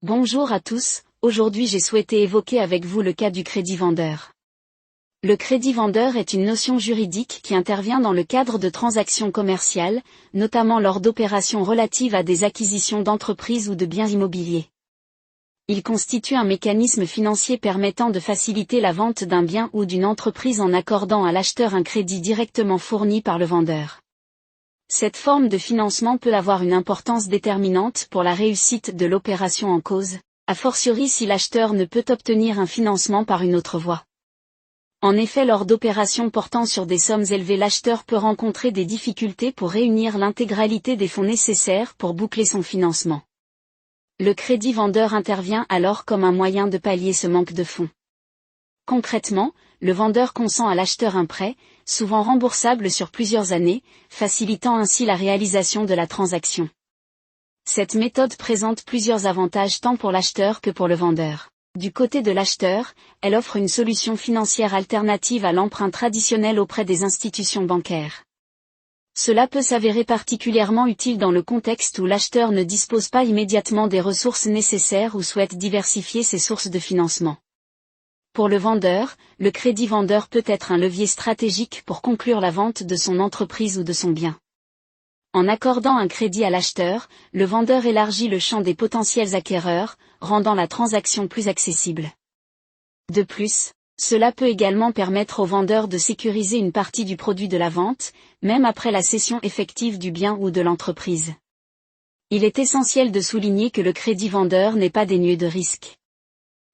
Bonjour à tous, aujourd'hui j'ai souhaité évoquer avec vous le cas du crédit vendeur. Le crédit vendeur est une notion juridique qui intervient dans le cadre de transactions commerciales, notamment lors d'opérations relatives à des acquisitions d'entreprises ou de biens immobiliers. Il constitue un mécanisme financier permettant de faciliter la vente d'un bien ou d'une entreprise en accordant à l'acheteur un crédit directement fourni par le vendeur. Cette forme de financement peut avoir une importance déterminante pour la réussite de l'opération en cause, a fortiori si l'acheteur ne peut obtenir un financement par une autre voie. En effet, lors d'opérations portant sur des sommes élevées, l'acheteur peut rencontrer des difficultés pour réunir l'intégralité des fonds nécessaires pour boucler son financement. Le crédit vendeur intervient alors comme un moyen de pallier ce manque de fonds. Concrètement, le vendeur consent à l'acheteur un prêt, souvent remboursable sur plusieurs années, facilitant ainsi la réalisation de la transaction. Cette méthode présente plusieurs avantages tant pour l'acheteur que pour le vendeur. Du côté de l'acheteur, elle offre une solution financière alternative à l'emprunt traditionnel auprès des institutions bancaires. Cela peut s'avérer particulièrement utile dans le contexte où l'acheteur ne dispose pas immédiatement des ressources nécessaires ou souhaite diversifier ses sources de financement. Pour le vendeur, le crédit vendeur peut être un levier stratégique pour conclure la vente de son entreprise ou de son bien. En accordant un crédit à l'acheteur, le vendeur élargit le champ des potentiels acquéreurs, rendant la transaction plus accessible. De plus, cela peut également permettre au vendeur de sécuriser une partie du produit de la vente, même après la cession effective du bien ou de l'entreprise. Il est essentiel de souligner que le crédit vendeur n'est pas dénué de risques.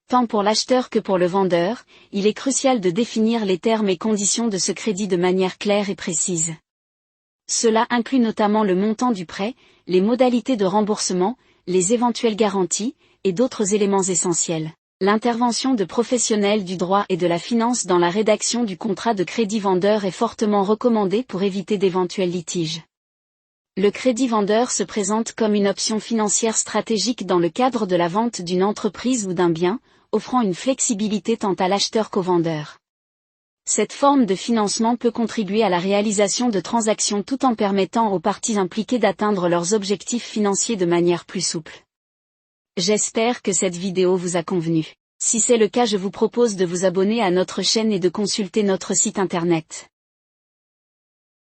Tant pour l'acheteur que pour le vendeur, il est crucial de définir les termes et conditions de ce crédit de manière claire et précise. Cela inclut notamment le montant du prêt, les modalités de remboursement, les éventuelles garanties, et d'autres éléments essentiels. L'intervention de professionnels du droit et de la finance dans la rédaction du contrat de crédit vendeur est fortement recommandée pour éviter d'éventuels litiges. Le crédit vendeur se présente comme une option financière stratégique dans le cadre de la vente d'une entreprise ou d'un bien, offrant une flexibilité tant à l'acheteur qu'au vendeur. Cette forme de financement peut contribuer à la réalisation de transactions tout en permettant aux parties impliquées d'atteindre leurs objectifs financiers de manière plus souple. J'espère que cette vidéo vous a convenu. Si c'est le cas, je vous propose de vous abonner à notre chaîne et de consulter notre site internet.